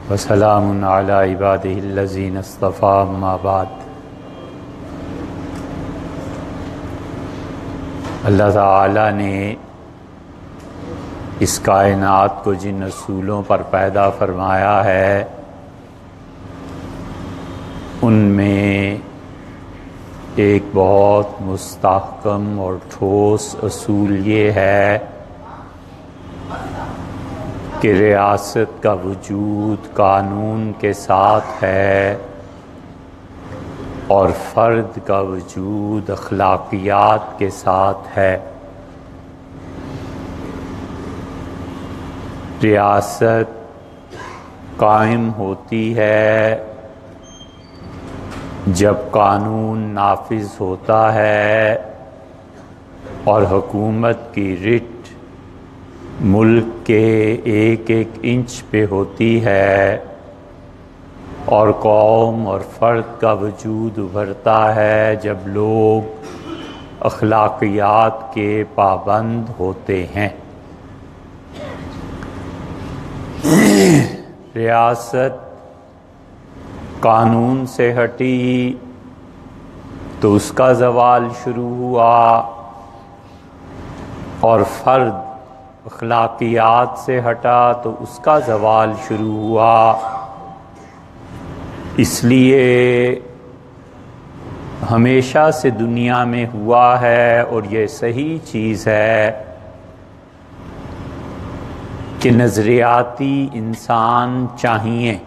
وسلام علی عبادہ الذین اصطفیٰ اما بعد۔ اللہ تعالیٰ نے اس کائنات کو جن اصولوں پر پیدا فرمایا ہے ان میں ایک بہت مستحکم اور ٹھوس اصول یہ ہے کہ ریاست کا وجود قانون کے ساتھ ہے اور فرد کا وجود اخلاقیات کے ساتھ ہے۔ ریاست قائم ہوتی ہے جب قانون نافذ ہوتا ہے اور حکومت کی رٹ ملک کے ایک ایک انچ پہ ہوتی ہے اور قوم اور فرد کا وجود ابھرتا ہے جب لوگ اخلاقیات کے پابند ہوتے ہیں۔ ریاست قانون سے ہٹی تو اس کا زوال شروع ہوا اور فرد اخلاقیات سے ہٹا تو اس کا زوال شروع ہوا۔ اس لیے ہمیشہ سے دنیا میں ہوا ہے اور یہ صحیح چیز ہے کہ نظریاتی انسان چاہیے،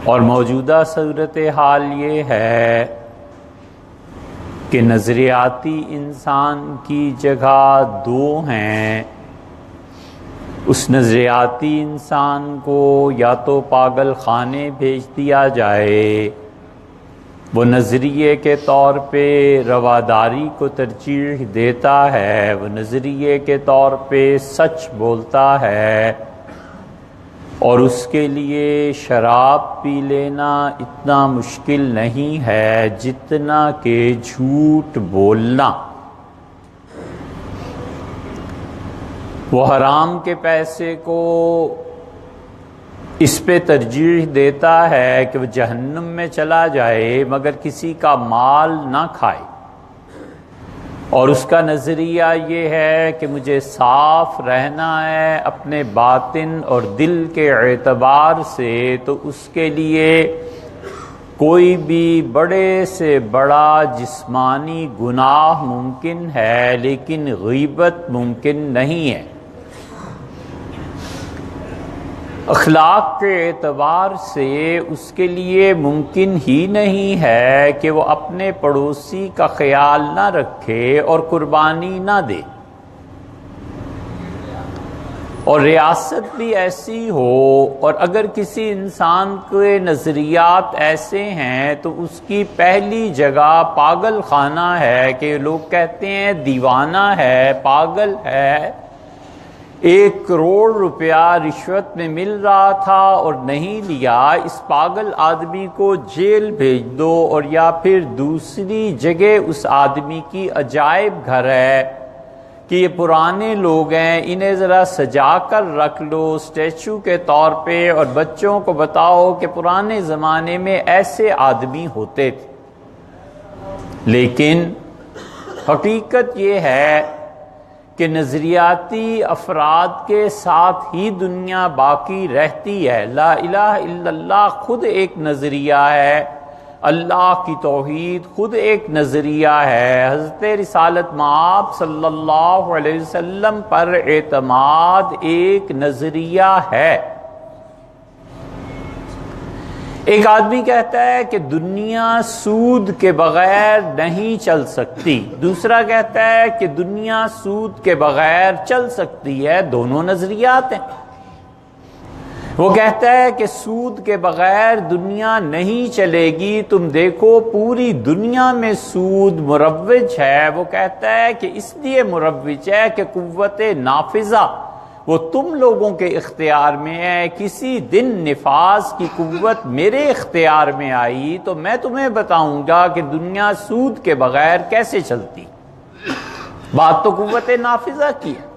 اور موجودہ صورتحال یہ ہے کہ نظریاتی انسان کی جگہ دو ہیں۔ اس نظریاتی انسان کو یا تو پاگل خانے بھیج دیا جائے، وہ نظریے کے طور پہ رواداری کو ترجیح دیتا ہے، وہ نظریے کے طور پہ سچ بولتا ہے، اور اس کے لیے شراب پی لینا اتنا مشکل نہیں ہے جتنا کہ جھوٹ بولنا۔ وہ حرام کے پیسے کو اس پہ ترجیح دیتا ہے کہ وہ جہنم میں چلا جائے مگر کسی کا مال نہ کھائے، اور اس کا نظریہ یہ ہے کہ مجھے صاف رہنا ہے اپنے باطن اور دل کے اعتبار سے، تو اس کے لیے کوئی بھی بڑے سے بڑا جسمانی گناہ ممکن ہے لیکن غیبت ممکن نہیں ہے۔ اخلاق کے اعتبار سے اس کے لیے ممکن ہی نہیں ہے کہ وہ اپنے پڑوسی کا خیال نہ رکھے اور قربانی نہ دے، اور ریاست بھی ایسی ہو، اور اگر کسی انسان کے نظریات ایسے ہیں تو اس کی پہلی جگہ پاگل خانہ ہے کہ لوگ کہتے ہیں دیوانہ ہے، پاگل ہے، 1 کروڑ روپیہ رشوت میں مل رہا تھا اور نہیں لیا، اس پاگل آدمی کو جیل بھیج دو، اور یا پھر دوسری جگہ اس آدمی کی عجائب گھر ہے کہ یہ پرانے لوگ ہیں، انہیں ذرا سجا کر رکھ لو اسٹیچو کے طور پہ، اور بچوں کو بتاؤ کہ پرانے زمانے میں ایسے آدمی ہوتے تھے۔ لیکن حقیقت یہ ہے کہ نظریاتی افراد کے ساتھ ہی دنیا باقی رہتی ہے۔ لا الہ الا اللہ خود ایک نظریہ ہے، اللہ کی توحید خود ایک نظریہ ہے، حضرت رسالت مآب صلی اللہ علیہ وسلم پر اعتماد ایک نظریہ ہے۔ ایک آدمی کہتا ہے کہ دنیا سود کے بغیر نہیں چل سکتی، دوسرا کہتا ہے کہ دنیا سود کے بغیر چل سکتی ہے، دونوں نظریات ہیں۔ وہ کہتا ہے کہ سود کے بغیر دنیا نہیں چلے گی، تم دیکھو پوری دنیا میں سود مروج ہے۔ وہ کہتا ہے کہ اس لیے مروج ہے کہ قوت نافذہ وہ تم لوگوں کے اختیار میں ہے، کسی دن نفاذ کی قوت میرے اختیار میں آئی تو میں تمہیں بتاؤں گا کہ دنیا سود کے بغیر کیسے چلتی۔ بات تو قوت نافذہ کی ہے۔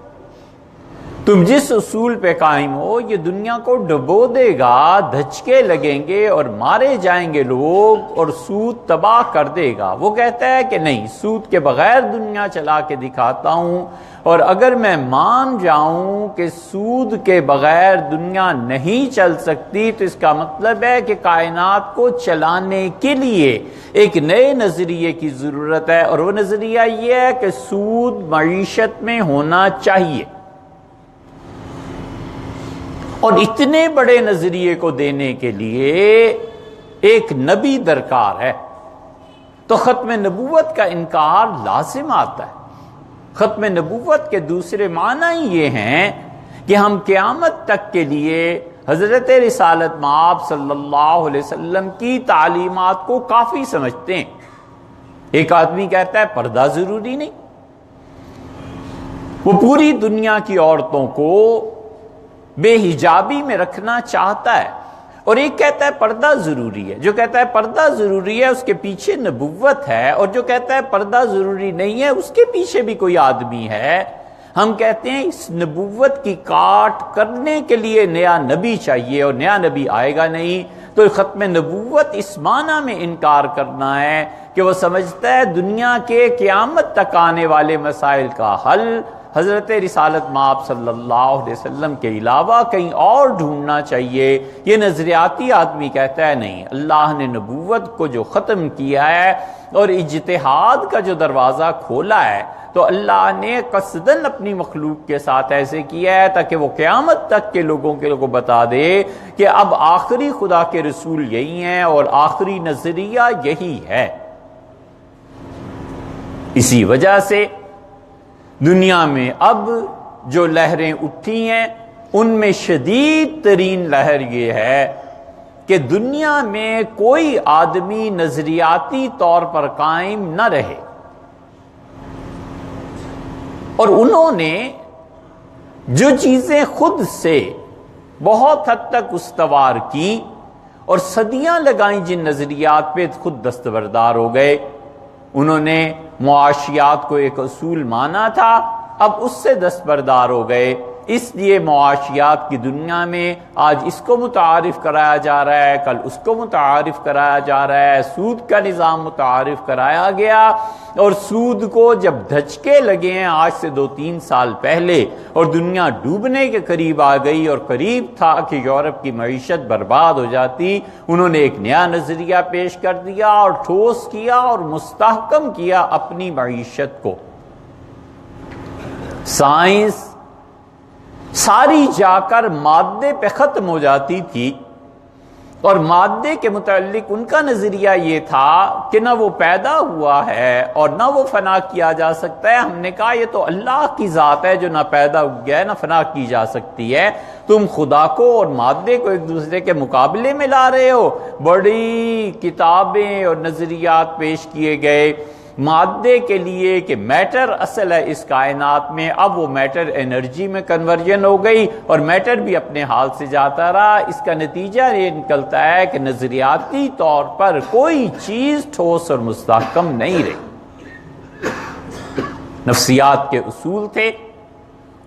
تم جس اصول پہ قائم ہو یہ دنیا کو ڈبو دے گا، دھچکے لگیں گے اور مارے جائیں گے لوگ، اور سود تباہ کر دے گا۔ وہ کہتا ہے کہ نہیں، سود کے بغیر دنیا چلا کے دکھاتا ہوں، اور اگر میں مان جاؤں کہ سود کے بغیر دنیا نہیں چل سکتی تو اس کا مطلب ہے کہ کائنات کو چلانے کے لیے ایک نئے نظریے کی ضرورت ہے، اور وہ نظریہ یہ ہے کہ سود معیشت میں ہونا چاہیے۔ اور اتنے بڑے نظریے کو دینے کے لیے ایک نبی درکار ہے، تو ختم نبوت کا انکار لازم آتا ہے۔ ختم نبوت کے دوسرے معنی یہ ہیں کہ ہم قیامت تک کے لیے حضرت رسالت مآب صلی اللہ علیہ وسلم کی تعلیمات کو کافی سمجھتے ہیں۔ ایک آدمی کہتا ہے پردہ ضروری نہیں، وہ پوری دنیا کی عورتوں کو بے حجابی میں رکھنا چاہتا ہے، اور ایک کہتا ہے پردہ ضروری ہے۔ جو کہتا ہے پردہ ضروری ہے اس کے پیچھے نبوت ہے، اور جو کہتا ہے پردہ ضروری نہیں ہے اس کے پیچھے بھی کوئی آدمی ہے۔ ہم کہتے ہیں اس نبوت کی کاٹ کرنے کے لیے نیا نبی چاہیے، اور نیا نبی آئے گا نہیں، تو ختم نبوت اس معنی میں انکار کرنا ہے کہ وہ سمجھتا ہے دنیا کے قیامت تک آنے والے مسائل کا حل حضرت رسالت مآب صلی اللہ علیہ وسلم کے علاوہ کہیں اور ڈھونڈنا چاہیے۔ یہ نظریاتی آدمی کہتا ہے نہیں، اللہ نے نبوت کو جو ختم کیا ہے اور اجتہاد کا جو دروازہ کھولا ہے تو اللہ نے قصداً اپنی مخلوق کے ساتھ ایسے کیا ہے تاکہ وہ قیامت تک کے لوگوں کو بتا دے کہ اب آخری خدا کے رسول یہی ہیں اور آخری نظریہ یہی ہے۔ اسی وجہ سے دنیا میں اب جو لہریں اٹھی ہیں ان میں شدید ترین لہر یہ ہے کہ دنیا میں کوئی آدمی نظریاتی طور پر قائم نہ رہے، اور انہوں نے جو چیزیں خود سے بہت حد تک استوار کی اور صدیاں لگائیں جن نظریات پہ خود دستبردار ہو گئے۔ انہوں نے معاشیات کو ایک اصول مانا تھا، اب اس سے دستبردار ہو گئے، اس لیے معاشیات کی دنیا میں آج اس کو متعارف کرایا جا رہا ہے، کل اس کو متعارف کرایا جا رہا ہے، سود کا نظام متعارف کرایا گیا، اور سود کو جب دھچکے لگے ہیں آج سے 2-3 سال پہلے اور دنیا ڈوبنے کے قریب آ گئی اور قریب تھا کہ یورپ کی معیشت برباد ہو جاتی، انہوں نے ایک نیا نظریہ پیش کر دیا اور ٹھوس کیا اور مستحکم کیا اپنی معیشت کو۔ سائنس ساری جا کر مادے پہ ختم ہو جاتی تھی، اور مادے کے متعلق ان کا نظریہ یہ تھا کہ نہ وہ پیدا ہوا ہے اور نہ وہ فنا کیا جا سکتا ہے۔ ہم نے کہا یہ تو اللہ کی ذات ہے جو نہ پیدا ہوا ہے نہ فنا کی جا سکتی ہے، تم خدا کو اور مادے کو ایک دوسرے کے مقابلے میں لا رہے ہو۔ بڑی کتابیں اور نظریات پیش کیے گئے مادے کے لیے کہ میٹر اصل ہے اس کائنات میں، اب وہ میٹر انرجی میں کنورژن ہو گئی اور میٹر بھی اپنے حال سے جاتا رہا۔ اس کا نتیجہ یہ نکلتا ہے کہ نظریاتی طور پر کوئی چیز ٹھوس اور مستحکم نہیں رہی۔ نفسیات کے اصول تھے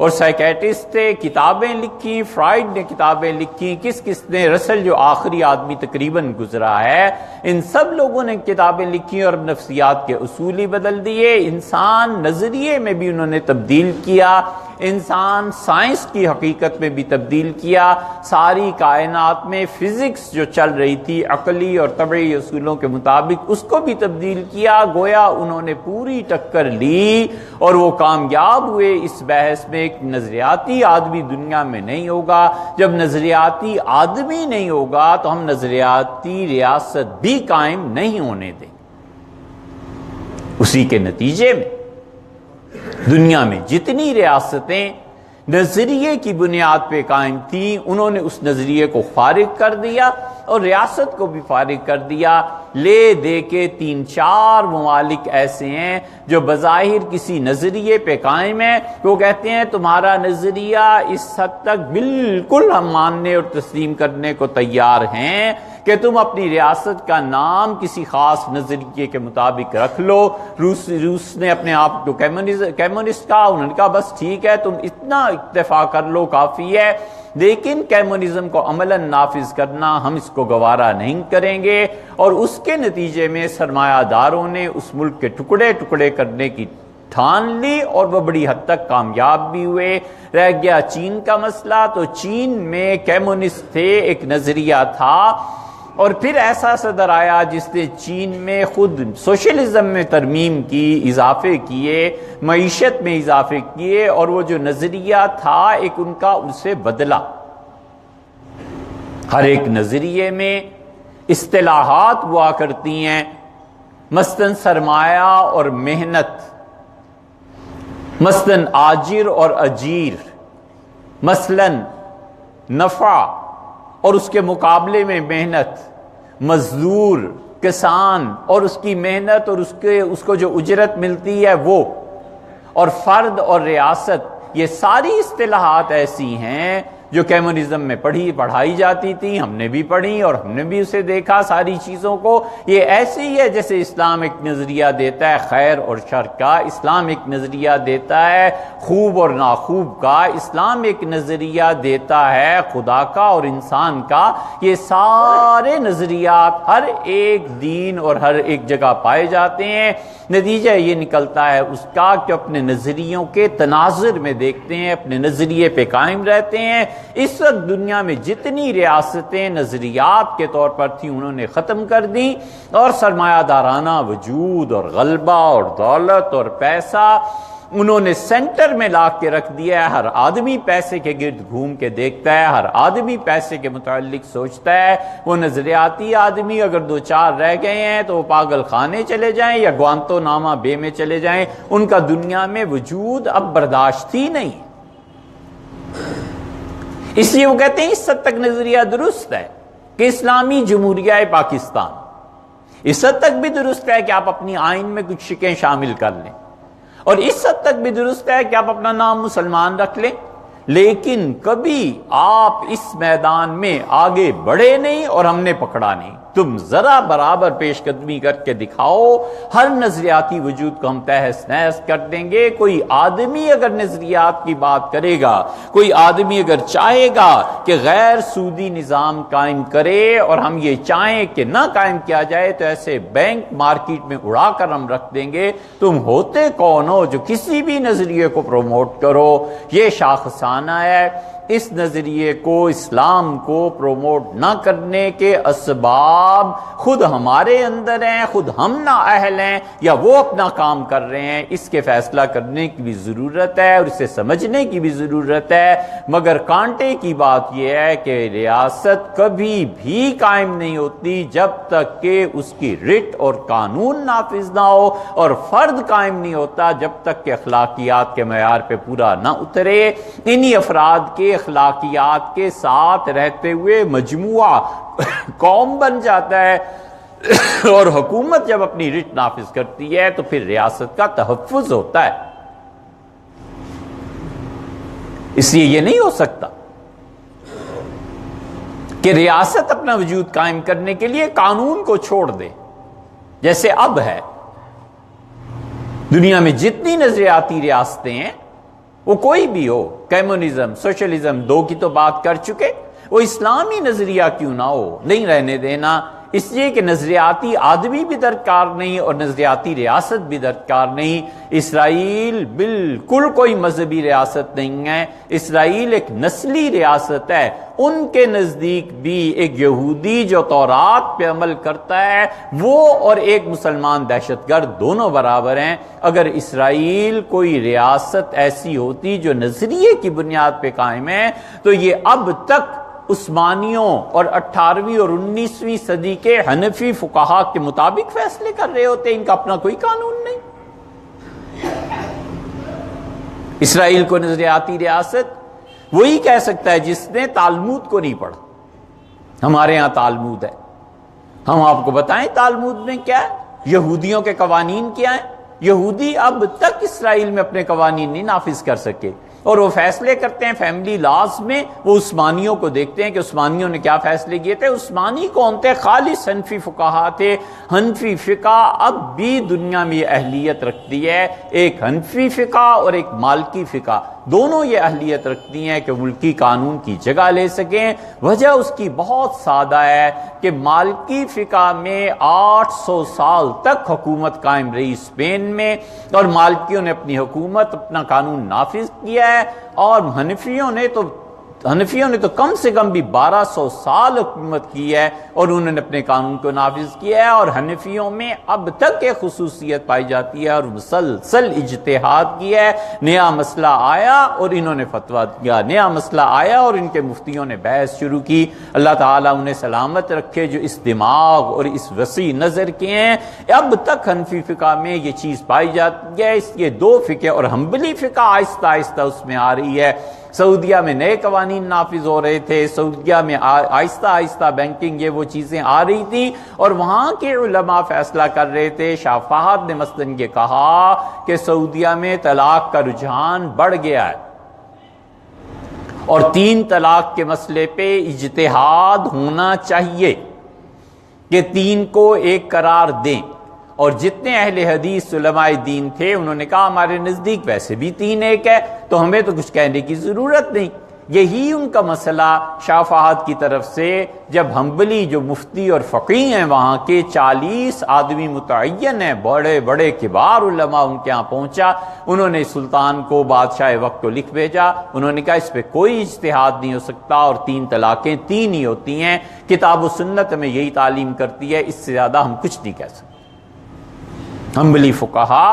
اور سائیکیٹرسٹ تھے، کتابیں لکھی، فرائڈ نے کتابیں لکھی، کس نے، رسل جو آخری آدمی تقریباً گزرا ہے، ان سب لوگوں نے کتابیں لکھی اور نفسیات کے اصول ہی بدل دیے۔ انسان نظریے میں بھی انہوں نے تبدیل کیا، انسان سائنس کی حقیقت میں بھی تبدیل کیا، ساری کائنات میں فزکس جو چل رہی تھی عقلی اور طبعی اصولوں کے مطابق اس کو بھی تبدیل کیا۔ گویا انہوں نے پوری ٹکر لی اور وہ کامیاب ہوئے اس بحث میں کہ نظریاتی آدمی دنیا میں نہیں ہوگا۔ جب نظریاتی آدمی نہیں ہوگا تو ہم نظریاتی ریاست بھی قائم نہیں ہونے دیں۔ اسی کے نتیجے میں دنیا میں جتنی ریاستیں نظریے کی بنیاد پہ قائم تھیں انہوں نے اس نظریے کو فارغ کر دیا اور ریاست کو بھی فارغ کر دیا۔ لے دے کے 3-4 ممالک ایسے ہیں جو بظاہر کسی نظریے پہ قائم ہیں، وہ کہتے ہیں تمہارا نظریہ اس حد تک بالکل ہم ماننے اور تسلیم کرنے کو تیار ہیں کہ تم اپنی ریاست کا نام کسی خاص نظریے کے مطابق رکھ لو۔ روس نے اپنے آپ کو کمیونسٹ کہا، انہوں نے کہا بس ٹھیک ہے تم اتنا اکتفا کر لو کافی ہے، لیکن کمیونزم کو عملاً نافذ کرنا ہم اس کو گوارا نہیں کریں گے، اور اس کے نتیجے میں سرمایہ داروں نے اس ملک کے ٹکڑے ٹکڑے کرنے کی ٹھان لی، اور وہ بڑی حد تک کامیاب بھی ہوئے۔ رہ گیا چین کا مسئلہ، تو چین میں کمیونسٹ تھے، ایک نظریہ تھا، اور پھر ایسا صدر آیا جس نے چین میں خود سوشلزم میں ترمیم کی، اضافے کیے، معیشت میں اضافے کیے، اور وہ جو نظریہ تھا ایک ان کا اسے بدلا۔ ہر ایک نظریے میں اصطلاحات ہوا کرتی ہیں، مثلاً سرمایہ اور محنت، مثلاً آجر اور اجیر، مثلاً نفع اور اس کے مقابلے میں محنت، مزدور، کسان اور اس کی محنت اور اس کو جو اجرت ملتی ہے وہ، اور فرد اور ریاست، یہ ساری اصطلاحات ایسی ہیں جو کمیونزم میں پڑھائی جاتی تھی، ہم نے بھی پڑھی اور ہم نے بھی اسے دیکھا ساری چیزوں کو۔ یہ ایسے ہی ہے جیسے اسلام ایک نظریہ دیتا ہے خیر اور شر کا، اسلام ایک نظریہ دیتا ہے خوب اور ناخوب کا، اسلام ایک نظریہ دیتا ہے خدا کا اور انسان کا۔ یہ سارے نظریات ہر ایک دین اور ہر ایک جگہ پائے جاتے ہیں۔ نتیجہ یہ نکلتا ہے اس کا کہ اپنے نظریوں کے تناظر میں دیکھتے ہیں، اپنے نظریے پہ قائم رہتے ہیں۔ اس وقت دنیا میں جتنی ریاستیں نظریات کے طور پر تھیں انہوں نے ختم کر دیں، اور سرمایہ دارانہ وجود اور غلبہ اور دولت اور پیسہ انہوں نے سینٹر میں لا کے رکھ دیا ہے۔ ہر آدمی پیسے کے گرد گھوم کے دیکھتا ہے، ہر آدمی پیسے کے متعلق سوچتا ہے۔ وہ نظریاتی آدمی اگر دو چار رہ گئے ہیں تو وہ پاگل خانے چلے جائیں یا گوانتو ناما بے میں چلے جائیں، ان کا دنیا میں وجود اب برداشت ہی نہیں۔ اس لیے وہ کہتے ہیں اس حد تک نظریہ درست ہے کہ اسلامی جمہوریہ پاکستان، اس حد تک بھی درست ہے کہ آپ اپنی آئین میں کچھ شکیں شامل کر لیں، اور اس حد تک بھی درست ہے کہ آپ اپنا نام مسلمان رکھ لیں، لیکن کبھی آپ اس میدان میں آگے بڑھے نہیں اور ہم نے پکڑا نہیں۔ تم ذرا برابر پیش قدمی کر کے دکھاؤ، ہر نظریاتی وجود کو ہم تہس نہس کر دیں گے۔ کوئی آدمی اگر نظریات کی بات کرے گا، کوئی آدمی اگر چاہے گا کہ غیر سودی نظام قائم کرے اور ہم یہ چاہیں کہ نہ قائم کیا جائے، تو ایسے بینک مارکیٹ میں اڑا کر ہم رکھ دیں گے۔ تم ہوتے کون ہو جو کسی بھی نظریے کو پروموٹ کرو؟ یہ شاخسانہ ہے۔ اس نظریے کو، اسلام کو پروموٹ نہ کرنے کے اسباب خود ہمارے اندر ہیں، خود ہم نااہل ہیں یا وہ اپنا کام کر رہے ہیں، اس کے فیصلہ کرنے کی بھی ضرورت ہے اور اسے سمجھنے کی بھی ضرورت ہے۔ مگر کانٹے کی بات یہ ہے کہ ریاست کبھی بھی قائم نہیں ہوتی جب تک کہ اس کی رٹ اور قانون نافذ نہ ہو، اور فرد قائم نہیں ہوتا جب تک کہ اخلاقیات کے معیار پہ پورا نہ اترے۔ انہی افراد کے اخلاقیات کے ساتھ رہتے ہوئے مجموعہ قوم بن جاتا ہے، اور حکومت جب اپنی رٹ نافذ کرتی ہے تو پھر ریاست کا تحفظ ہوتا ہے۔ اس لیے یہ نہیں ہو سکتا کہ ریاست اپنا وجود قائم کرنے کے لیے قانون کو چھوڑ دے جیسے اب ہے۔ دنیا میں جتنی نظریاتی ریاستیں ہیں، وہ کوئی بھی ہو، کمیونزم، سوشلزم، دو کی تو بات کر چکے، وہ اسلامی نظریہ کیوں نہ ہو، نہیں رہنے دینا۔ اس لیے کہ نظریاتی آدمی بھی درکار نہیں اور نظریاتی ریاست بھی درکار نہیں۔ اسرائیل بالکل کوئی مذہبی ریاست نہیں ہے، اسرائیل ایک نسلی ریاست ہے۔ ان کے نزدیک بھی ایک یہودی جو تورات پہ عمل کرتا ہے وہ اور ایک مسلمان دہشت گرد دونوں برابر ہیں۔ اگر اسرائیل کوئی ریاست ایسی ہوتی جو نظریے کی بنیاد پہ قائم ہے تو یہ اب تک عثمانیوں اور 18ویں اور 19ویں صدی کے حنفی فقہا کے مطابق فیصلے کر رہے ہوتے۔ ان کا اپنا کوئی قانون نہیں۔ اسرائیل کو نظریاتی ریاست وہی کہہ سکتا ہے جس نے تالمود کو نہیں پڑھا۔ ہمارے ہاں تالمود ہے، ہم آپ کو بتائیں تالمود میں کیا ہے، یہودیوں کے قوانین کیا ہیں۔ یہودی اب تک اسرائیل میں اپنے قوانین نہیں نافذ کر سکے۔ اور وہ فیصلے کرتے ہیں فیملی لاز میں، وہ عثمانیوں کو دیکھتے ہیں کہ عثمانیوں نے کیا فیصلے کیے تھے۔ عثمانی کون تھے؟ خالص حنفی فقہا تھے۔ حنفی فقہ اب بھی دنیا میں یہ اہلیت رکھتی ہے، ایک حنفی فقہ اور ایک مالکی فقہ، دونوں یہ اہلیت رکھتی ہیں کہ ملکی قانون کی جگہ لے سکیں۔ وجہ اس کی بہت سادہ ہے کہ مالکی فقہ میں 800 سال تک حکومت قائم رہی اسپین میں، اور مالکیوں نے اپنی حکومت، اپنا قانون نافذ کیا ہے، اور حنفیوں نے تو کم سے کم بھی 1200 سال حکومت کی ہے اور انہوں نے اپنے قانون کو نافذ کیا ہے۔ اور حنفیوں میں اب تک ایک خصوصیت پائی جاتی ہے اور مسلسل اجتہاد کیا ہے۔ نیا مسئلہ آیا اور انہوں نے فتویٰ دیا، نیا مسئلہ آیا اور ان کے مفتیوں نے بحث شروع کی۔ اللہ تعالیٰ انہیں سلامت رکھے جو اس دماغ اور اس وسیع نظر کے ہیں۔ اب تک حنفی فقہ میں یہ چیز پائی جاتی ہے، اس کے دو فقہ، اور حنبلی فقہ آہستہ آہستہ اس میں آ رہی ہے۔ سعودیہ میں نئے قوانین نافذ ہو رہے تھے، سعودیہ میں آہستہ آہستہ بینکنگ یہ وہ چیزیں آ رہی تھیں، اور وہاں کے علماء فیصلہ کر رہے تھے۔ شاہ فہد نے مثلاً یہ کہا کہ سعودیہ میں طلاق کا رجحان بڑھ گیا ہے اور 3 طلاق کے مسئلے پہ اجتہاد ہونا چاہیے کہ 3 کو ایک قرار دیں۔ اور جتنے اہل حدیث علماء دین تھے انہوں نے کہا ہمارے نزدیک ویسے بھی 3 ایک ہے، تو ہمیں تو کچھ کہنے کی ضرورت نہیں۔ یہی ان کا مسئلہ شاہ فہد کی طرف سے، جب حنبلی جو مفتی اور فقیہ ہیں وہاں کے 40 آدمی متعین ہیں، بڑے بڑے کبار علماء ان کے ہاں پہنچا، انہوں نے سلطان کو، بادشاہ وقت کو لکھ بھیجا، انہوں نے کہا اس پہ کوئی اجتہاد نہیں ہو سکتا، اور 3 طلاقیں 3 ہی ہوتی ہیں، کتاب و سنت میں یہی تعلیم کرتی ہے، اس سے زیادہ ہم کچھ نہیں کہہ سکتے۔ حنبلی فقہا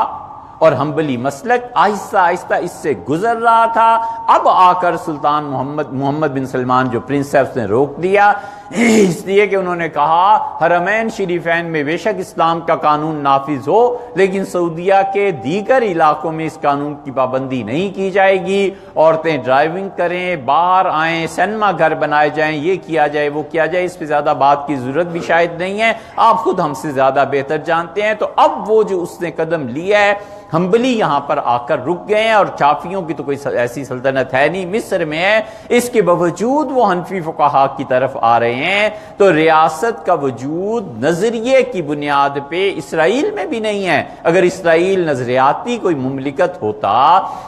اور حنبلی مسلک آہستہ آہستہ اس سے گزر رہا تھا۔ اب آ کر سلطان محمد بن سلمان جو پرنس ہے اس نے روک دیا، اس لیے کہ انہوں نے کہا حرمین شریفین میں بے شک اسلام کا قانون نافذ ہو، لیکن سعودیہ کے دیگر علاقوں میں اس قانون کی پابندی نہیں کی جائے گی۔ عورتیں ڈرائیونگ کریں، باہر آئیں، سینما گھر بنائے جائیں، یہ کیا جائے وہ کیا جائے، اس پہ زیادہ بات کی ضرورت بھی شاید نہیں ہے، آپ خود ہم سے زیادہ بہتر جانتے ہیں۔ تو اب وہ جو اس نے قدم لیا ہے، حنبلی یہاں پر آ کر رک گئے ہیں، اور شافعیوں کی تو کوئی ایسی سلطنت ہے نہیں، مصر میں ہے، اس کے باوجود وہ حنفی فقہا کی طرف آ رہے ہیں۔ تو ریاست کا وجود نظریے کی بنیاد پہ اسرائیل میں بھی نہیں ہے۔ اگر اسرائیل نظریاتی کوئی مملکت ہوتا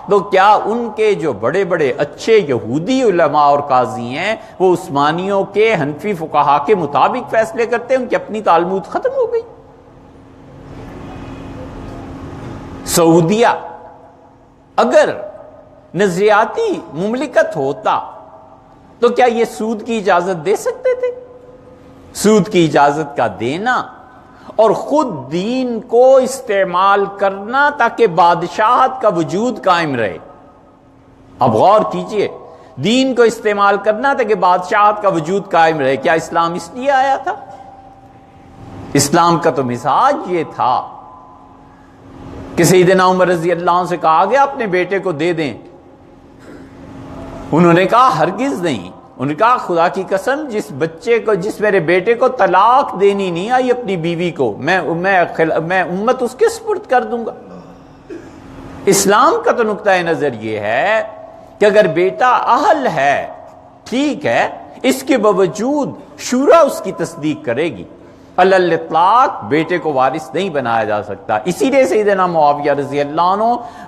تو کیا ان کے جو بڑے بڑے اچھے یہودی علماء اور قاضی ہیں وہ عثمانیوں کے حنفی فقہا کے مطابق فیصلے کرتے ہیں؟ ان کی اپنی تالمود ختم ہو گئی۔ سعودیہ اگر نظریاتی مملکت ہوتا تو کیا یہ سود کی اجازت دے سکتے تھے؟ سود کی اجازت کا دینا اور خود دین کو استعمال کرنا تاکہ بادشاہت کا وجود قائم رہے۔ اب غور کیجئے، دین کو استعمال کرنا تاکہ بادشاہت کا وجود قائم رہے، کیا اسلام اس لیے آیا تھا؟ اسلام کا تو مزاج یہ تھا کہ سیدنا عمر رضی اللہ عنہ سے کہا گیا اپنے بیٹے کو دے دیں، انہوں نے کہا ہرگز نہیں۔ انہوں نے کہا خدا کی قسم جس میرے بیٹے کو طلاق دینی نہیں آئی اپنی بیوی کو، میں امت اس کے سپرد کر دوں گا۔ اسلام کا تو نقطۂ نظر یہ ہے کہ اگر بیٹا اہل ہے ٹھیک ہے، اس کے باوجود شورا اس کی تصدیق کرے گی، علی اطلاق بیٹے کو وارث نہیں بنایا جا سکتا۔ اسی لیے سیدنا معاویہ رضی اللہ عنہ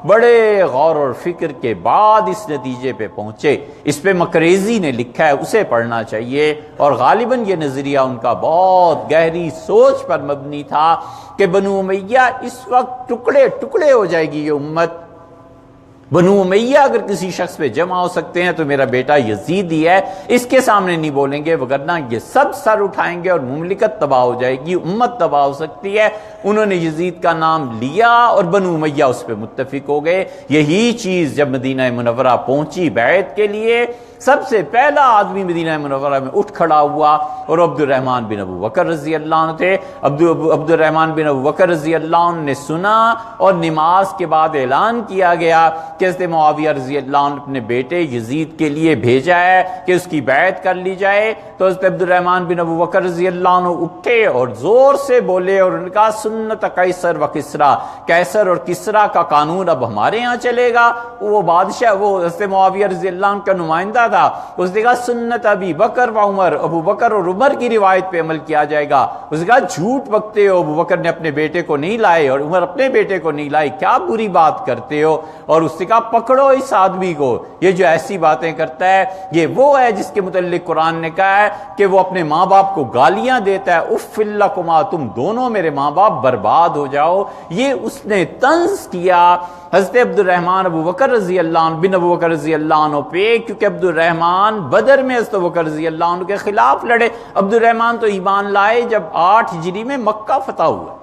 بڑے غور اور فکر کے بعد اس نتیجے پہ پہنچے۔ اس پہ مکریزی نے لکھا ہے، اسے پڑھنا چاہیے، اور غالباً یہ نظریہ ان کا بہت گہری سوچ پر مبنی تھا کہ بنو امیہ اس وقت ٹکڑے ٹکڑے ہو جائے گی یہ امت۔ بنو امیہ اگر کسی شخص پہ جمع ہو سکتے ہیں تو میرا بیٹا یزید ہی ہے، اس کے سامنے نہیں بولیں گے، وگرنہ یہ سب سر اٹھائیں گے اور مملکت تباہ ہو جائے گی، امت تباہ ہو سکتی ہے۔ انہوں نے یزید کا نام لیا اور بنو امیہ اس پہ متفق ہو گئے۔ یہی چیز جب مدینہ منورہ پہنچی بیعت کے لیے سب سے پہلا آدمی مدینہ منورہ میں اٹھ کھڑا ہوا اور عبد الرحمن بن ابو بکر رضی اللہ عنہ تھے۔ عبد الرحمن بن ابو بکر رضی اللہ عنہ نے سنا اور نماز کے بعد اعلان کیا گیا کہ حضرت معاویہ رضی اللہ عنہ اپنے بیٹے یزید کے لیے بھیجا ہے کہ اس کی بیعت کر لی جائے۔ تو حضرت عبد الرحمن بن ابو بکر رضی اللہ عنہ اٹھے اور زور سے بولے اور ان کا سنت قیصر و کسریٰ، قیصر اور کسریٰ کا قانون اب ہمارے یہاں چلے گا۔ وہ بادشاہ، وہ حضرت معاویہ رضی اللہ عنہ کا نمائندہ تھا، اس نے کہا سنت ابی بکر و عمر، ابو بکر اور عمر کی روایت پہ عمل کیا جائے گا۔ اس نے کہا جھوٹ بکتے ہو، ابو بکر نے اپنے بیٹے کو نہیں لائے اور عمر اپنے بیٹے کو نہیں لائے، کیا بری بات کرتے ہو؟ اور اس نے کہا پکڑو اس آدمی کو، یہ جو ایسی باتیں کرتا ہے یہ وہ ہے جس کے متعلق قرآن نے کہا ہے کہ وہ اپنے ماں باپ کو گالیاں دیتا ہے، اف لکما، تم دونوں میرے ماں باپ برباد ہو جاؤ۔ یہ اس نے طنز کیا حضرت عبد الرحمن ابو بکر رضی اللہ عنہ بن ابو بکر رضی اللہ عنہ پہ، کیونکہ عبد الرحمن بدر میں حضرت ابو بکر رضی اللہ عنہ کے خلاف لڑے۔ عبد الرحمن تو ایمان لائے جب 8 ہجری میں مکہ فتح ہوا۔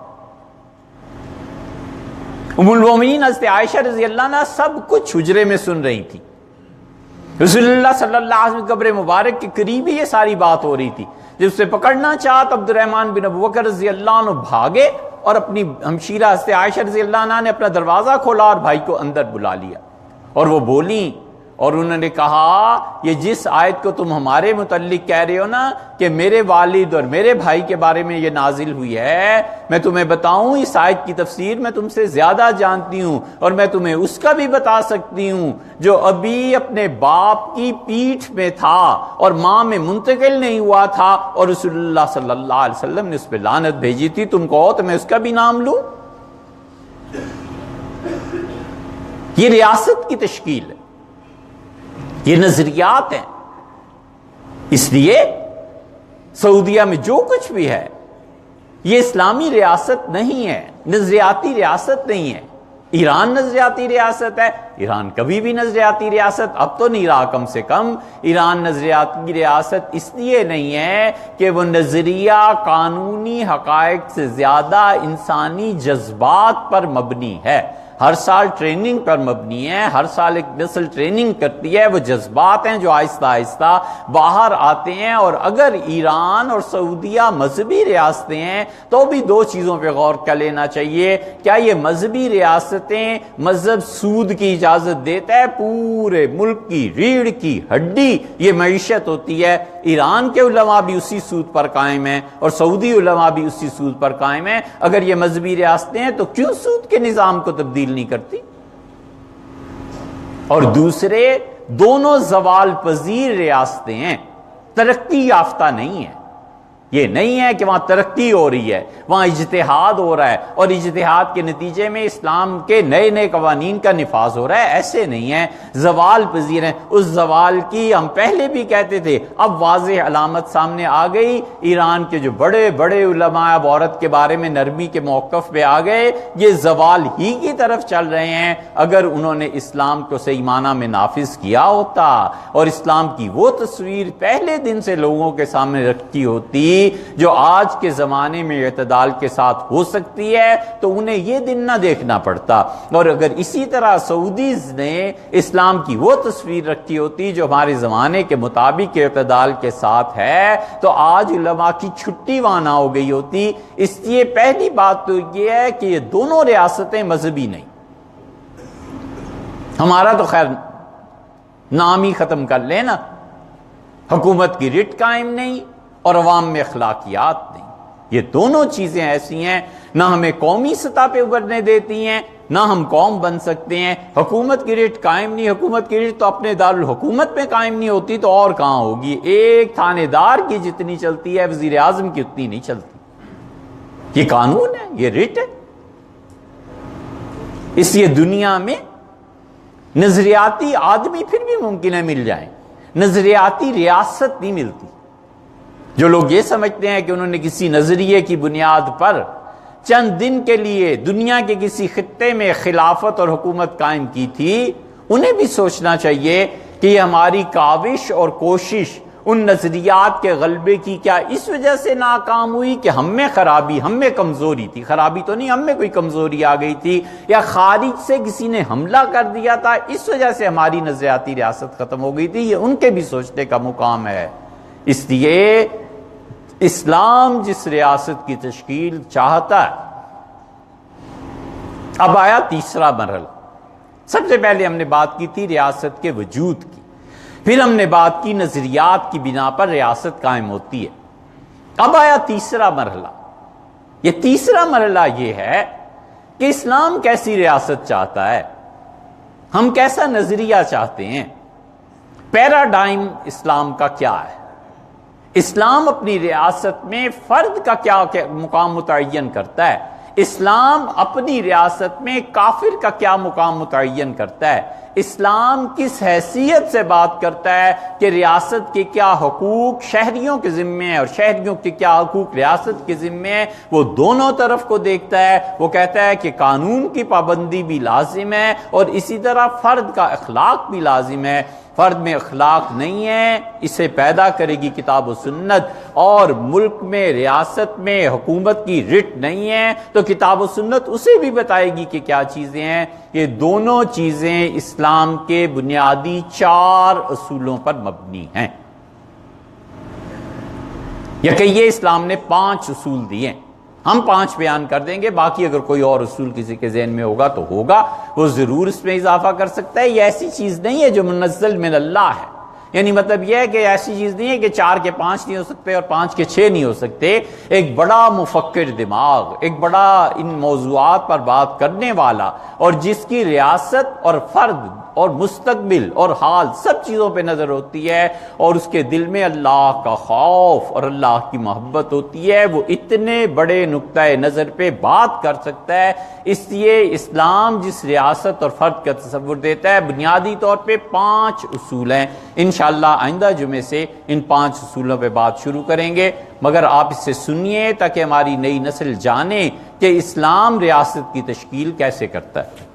ام المومنین حضرت عائشہ رضی اللہ عنہ سب کچھ حجرے میں سن رہی تھی۔ رسول اللہ صلی اللہ علیہ وسلم قبر مبارک کے قریب ہی یہ ساری بات ہو رہی تھی۔ جب اسے پکڑنا چاہا تو عبد الرحمن بن ابو بکر رضی اللہ عنہ بھاگے اور اپنی ہمشیرہ حضرت عائشہ رضی اللہ عنہ نے اپنا دروازہ کھولا اور بھائی کو اندر بلا لیا، اور وہ بولیں اور انہوں نے کہا یہ جس آیت کو تم ہمارے متعلق کہہ رہے ہو نا کہ میرے والد اور میرے بھائی کے بارے میں یہ نازل ہوئی ہے، میں تمہیں بتاؤں اس آیت کی تفسیر میں تم سے زیادہ جانتی ہوں، اور میں تمہیں اس کا بھی بتا سکتی ہوں جو ابھی اپنے باپ کی پیٹھ میں تھا اور ماں میں منتقل نہیں ہوا تھا اور رسول اللہ صلی اللہ علیہ وسلم نے اس پہ لعنت بھیجی تھی، تم کہو تو میں اس کا بھی نام لوں؟ یہ ریاست کی تشکیل ہے، یہ نظریات ہیں۔ اس لیے سعودیہ میں جو کچھ بھی ہے یہ اسلامی ریاست نہیں ہے، نظریاتی ریاست نہیں ہے۔ ایران نظریاتی ریاست ہے، ایران کبھی بھی نظریاتی ریاست اب تو نہیں رہا، کم سے کم ایران نظریاتی ریاست اس لیے نہیں ہے کہ وہ نظریہ قانونی حقائق سے زیادہ انسانی جذبات پر مبنی ہے، ہر سال ٹریننگ پر مبنی ہے، ہر سال ایک نسل ٹریننگ کرتی ہے، وہ جذبات ہیں جو آہستہ آہستہ باہر آتے ہیں۔ اور اگر ایران اور سعودیہ مذہبی ریاستیں ہیں تو بھی 2 چیزوں پہ غور کر لینا چاہیے، کیا یہ مذہبی ریاستیں مذہب سود کی اجازت دیتا ہے؟ پورے ملک کی ریڑھ کی ہڈی یہ معیشت ہوتی ہے۔ ایران کے علماء بھی اسی سود پر قائم ہیں اور سعودی علماء بھی اسی سود پر قائم ہیں۔ اگر یہ مذہبی ریاستیں ہیں تو کیوں سود کے نظام کو تبدیل نہیں کرتی؟ اور دوسرے دونوں زوال پذیر ریاستیں ہیں، ترقی یافتہ نہیں ہیں۔ یہ نہیں ہے کہ وہاں ترقی ہو رہی ہے، وہاں اجتہاد ہو رہا ہے اور اجتہاد کے نتیجے میں اسلام کے نئے نئے قوانین کا نفاذ ہو رہا ہے، ایسے نہیں ہے، زوال پذیر ہیں۔ اس زوال کی ہم پہلے بھی کہتے تھے، اب واضح علامت سامنے آ گئی۔ ایران کے جو بڑے بڑے علماء اب عورت کے بارے میں نرمی کے موقف پہ آ گئے، یہ زوال ہی کی طرف چل رہے ہیں۔ اگر انہوں نے اسلام کو صحیح معنی میں نافذ کیا ہوتا اور اسلام کی وہ تصویر پہلے دن سے لوگوں کے سامنے رکھی ہوتی جو آج کے زمانے میں اعتدال کے ساتھ ہو سکتی ہے، تو انہیں یہ دن نہ دیکھنا پڑتا۔ اور اگر اسی طرح سعودیز نے اسلام کی وہ تصویر رکھی ہوتی جو ہمارے زمانے کے مطابق اعتدال کے ساتھ ہے، تو آج علماء کی چھٹی وہاں نہ ہو گئی ہوتی۔ اس لیے پہلی بات تو یہ ہے کہ یہ دونوں ریاستیں مذہبی نہیں۔ ہمارا تو خیر نام ہی ختم کر لینا، حکومت کی رٹ قائم نہیں اور عوام میں اخلاقیات نہیں۔ یہ دونوں چیزیں ایسی ہیں، نہ ہمیں قومی سطح پہ ابھرنے دیتی ہیں، نہ ہم قوم بن سکتے ہیں۔ حکومت کی ریٹ قائم نہیں، حکومت کی ریٹ تو اپنے دارالحکومت میں قائم نہیں ہوتی تو اور کہاں ہوگی؟ ایک تھانے دار کی جتنی چلتی ہے وزیر اعظم کی اتنی نہیں چلتی۔ یہ قانون ہے، یہ ریٹ ہے۔ اس لیے دنیا میں نظریاتی آدمی پھر بھی ممکن ہے مل جائیں، نظریاتی ریاست نہیں ملتی۔ جو لوگ یہ سمجھتے ہیں کہ انہوں نے کسی نظریے کی بنیاد پر چند دن کے لیے دنیا کے کسی خطے میں خلافت اور حکومت قائم کی تھی، انہیں بھی سوچنا چاہیے کہ یہ ہماری کاوش اور کوشش ان نظریات کے غلبے کی کیا اس وجہ سے ناکام ہوئی کہ ہم میں خرابی، ہم میں کمزوری تھی؟ خرابی تو نہیں، ہم میں کوئی کمزوری آ گئی تھی، یا خارج سے کسی نے حملہ کر دیا تھا اس وجہ سے ہماری نظریاتی ریاست ختم ہو گئی تھی؟ یہ ان کے بھی سوچنے کا مقام ہے۔ اس لیے اسلام جس ریاست کی تشکیل چاہتا ہے، اب آیا تیسرا مرحلہ۔ سب سے پہلے ہم نے بات کی تھی ریاست کے وجود کی، پھر ہم نے بات کی نظریات کی بنا پر ریاست قائم ہوتی ہے۔ اب آیا تیسرا مرحلہ۔ یہ تیسرا مرحلہ یہ ہے کہ اسلام کیسی ریاست چاہتا ہے، ہم کیسا نظریہ چاہتے ہیں، پیراڈائم اسلام کا کیا ہے، اسلام اپنی ریاست میں فرد کا کیا مقام متعین کرتا ہے، اسلام اپنی ریاست میں کافر کا کیا مقام متعین کرتا ہے، اسلام کس حیثیت سے بات کرتا ہے کہ ریاست کے کیا حقوق شہریوں کے ذمے ہیں اور شہریوں کے کیا حقوق ریاست کے ذمے ہیں، وہ دونوں طرف کو دیکھتا ہے۔ وہ کہتا ہے کہ قانون کی پابندی بھی لازم ہے اور اسی طرح فرد کا اخلاق بھی لازم ہے۔ فرد میں اخلاق نہیں ہے، اسے پیدا کرے گی کتاب و سنت، اور ملک میں ریاست میں حکومت کی رٹ نہیں ہے تو کتاب و سنت اسے بھی بتائے گی کہ کیا چیزیں ہیں۔ یہ دونوں چیزیں اسلام کے بنیادی 4 اصولوں پر مبنی ہیں، یا کہیے اسلام نے 5 اصول دیے ہیں۔ ہم 5 بیان کر دیں گے، باقی اگر کوئی اور اصول کسی کے ذہن میں ہوگا تو ہوگا، وہ ضرور اس میں اضافہ کر سکتا ہے۔ یہ ایسی چیز نہیں ہے جو منزل من اللہ ہے، یعنی مطلب یہ ہے کہ ایسی چیز نہیں ہے کہ 4 کے 5 نہیں ہو سکتے اور 5 کے 6 نہیں ہو سکتے۔ ایک بڑا مفکر دماغ، ایک بڑا ان موضوعات پر بات کرنے والا، اور جس کی ریاست اور فرد اور مستقبل اور حال سب چیزوں پہ نظر ہوتی ہے، اور اس کے دل میں اللہ کا خوف اور اللہ کی محبت ہوتی ہے، وہ اتنے بڑے نقطۂ نظر پہ بات کر سکتا ہے۔ اس لیے اسلام جس ریاست اور فرد کا تصور دیتا ہے، بنیادی طور پہ 5 اصول ہیں۔ انشاءاللہ آئندہ جمعے سے ان 5 اصولوں پہ بات شروع کریں گے، مگر آپ اس سے سنیے تاکہ ہماری نئی نسل جانے کہ اسلام ریاست کی تشکیل کیسے کرتا ہے۔